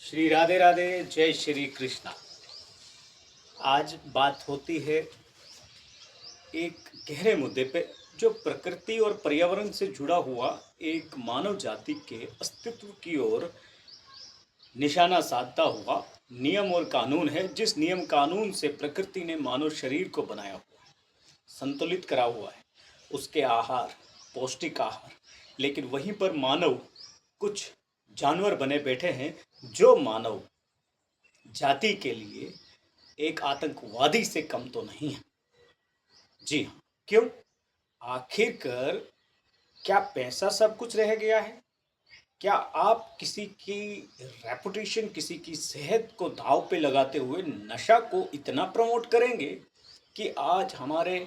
श्री राधे राधे, जय श्री कृष्णा। आज बात होती है एक गहरे मुद्दे पे जो प्रकृति और पर्यावरण से जुड़ा हुआ एक मानव जाति के अस्तित्व की ओर निशाना साधता हुआ नियम और कानून है। जिस नियम कानून से प्रकृति ने मानव शरीर को बनाया हुआ, संतुलित करा हुआ है, उसके आहार, पौष्टिक आहार। लेकिन वहीं पर मानव कुछ जानवर बने बैठे हैं जो मानव जाति के लिए एक आतंकवादी से कम तो नहीं है। जी हाँ, क्यों? आखिरकार क्या पैसा सब कुछ रह गया है? क्या आप किसी की रेपुटेशन, किसी की सेहत को दांव पे लगाते हुए नशा को इतना प्रमोट करेंगे कि आज हमारे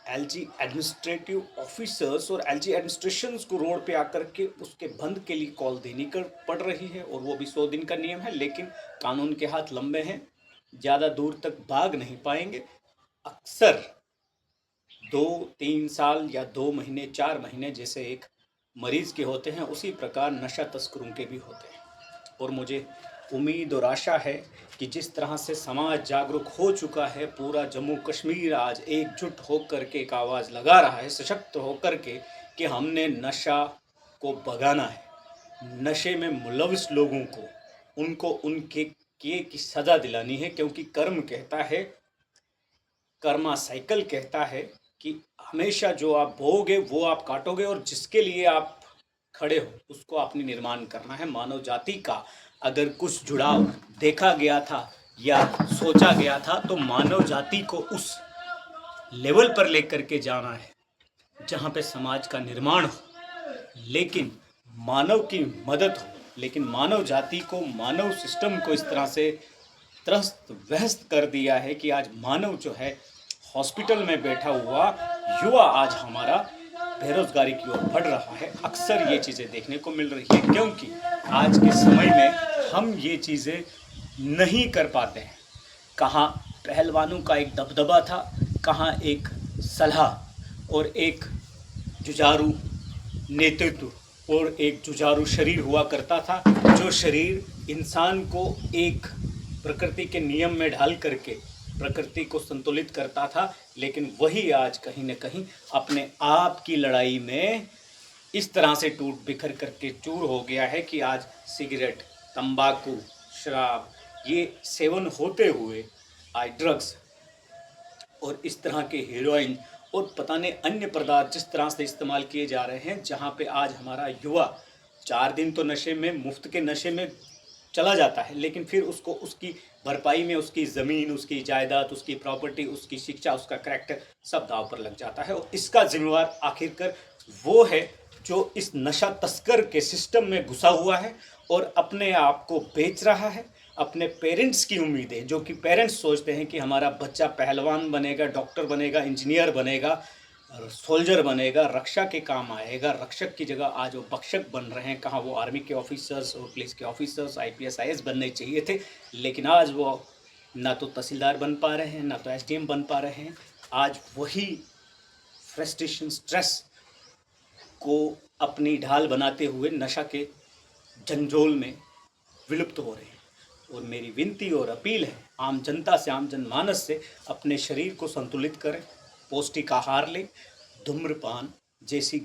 एलजी एडमिनिस्ट्रेटिव ऑफिसर्स और एलजी एडमिनिस्ट्रेशंस को रोड पे आकर के उसके बंद के लिए कॉल देनी पड़ रही है। और वो भी 100 दिन का नियम है, लेकिन कानून के हाथ लंबे हैं, ज़्यादा दूर तक भाग नहीं पाएंगे। अक्सर 2-3 साल या 2 महीने 4 महीने जैसे एक मरीज के होते हैं, उसी प्रकार नशा तस्करों के भी होते हैं। और मुझे उम्मीद और आशा है कि जिस तरह से समाज जागरूक हो चुका है, पूरा जम्मू कश्मीर आज एकजुट होकर के एक आवाज़ लगा रहा है, सशक्त होकर के, कि हमने नशा को भगाना है। नशे में मुलविस लोगों को उनको उनके किए की सज़ा दिलानी है, क्योंकि कर्म कहता है, कर्मा साइकिल कहता है कि हमेशा जो आप बोओगे वो आप काटोगे, और जिसके लिए आप खड़े हो उसको आपने निर्माण करना है। मानव जाति का अगर कुछ जुड़ाव देखा गया था या सोचा गया था, तो मानव जाति को उस लेवल पर लेकर के जाना है जहाँ पे समाज का निर्माण हो, लेकिन मानव की मदद हो। लेकिन मानव जाति को, मानव सिस्टम को इस तरह से त्रस्त व्यस्त कर दिया है कि आज मानव जो है हॉस्पिटल में बैठा हुआ युवा आज हमारा बेरोजगारी की ओर बढ़ रहा है। अक्सर ये चीज़ें देखने को मिल रही है, क्योंकि आज के समय में हम ये चीज़ें नहीं कर पाते हैं। कहाँ पहलवानों का एक दबदबा था, कहाँ एक सलाह और एक जुझारू नेतृत्व और एक जुझारू शरीर हुआ करता था, जो शरीर इंसान को एक प्रकृति के नियम में ढाल करके प्रकृति को संतुलित करता था। लेकिन वही आज कहीं न कहीं अपने आप की लड़ाई में इस तरह से टूट बिखर करके चूर हो गया है कि आज सिगरेट, तंबाकू, शराब ये सेवन होते हुए आज ड्रग्स और इस तरह के हेरोइन और पता नहीं अन्य पदार्थ जिस तरह से इस्तेमाल किए जा रहे हैं, जहाँ पे आज हमारा युवा 4 दिन तो नशे में, मुफ्त के नशे में चला जाता है, लेकिन फिर उसको उसकी भरपाई में उसकी ज़मीन, उसकी जायदाद, उसकी प्रॉपर्टी, उसकी शिक्षा, उसका करैक्टर सब दाव पर लग जाता है। और इसका जिम्मेवार आखिरकार वो है जो इस नशा तस्कर के सिस्टम में घुसा हुआ है और अपने आप को बेच रहा है। अपने पेरेंट्स की उम्मीदें, जो कि पेरेंट्स सोचते हैं कि हमारा बच्चा पहलवान बनेगा, डॉक्टर बनेगा, इंजीनियर बनेगा, सोल्जर बनेगा, रक्षा के काम आएगा, रक्षक की जगह आज वो भक्षक बन रहे हैं। कहाँ वो आर्मी के ऑफिसर्स और पुलिस के ऑफिसर्स, आईपीएस आईएएस बनने चाहिए थे, लेकिन आज वो ना तो तहसीलदार बन पा रहे हैं, ना तो एसडीएम बन पा रहे हैं। आज वही फ्रस्ट्रेशन, स्ट्रेस को अपनी ढाल बनाते हुए नशा के झंझोल में विलुप्त हो रहे हैं। और मेरी विनती और अपील है आम जनता से, आम जनमानस से, अपने शरीर को संतुलित करें, पौष्टिक आहार लें, धूम्रपान जैसी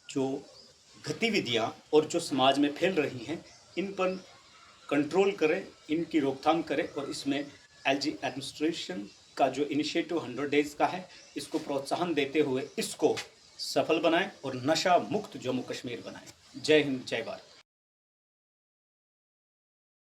जो गतिविधियां और जो समाज में फैल रही हैं, इन पर कंट्रोल करें, इनकी रोकथाम करें। और इसमें एलजी एडमिनिस्ट्रेशन का जो इनिशिएटिव 100 डेज का है, इसको प्रोत्साहन देते हुए इसको सफल बनाएं और नशा मुक्त जम्मू कश्मीर बनाएं। जय हिंद, जय भारत।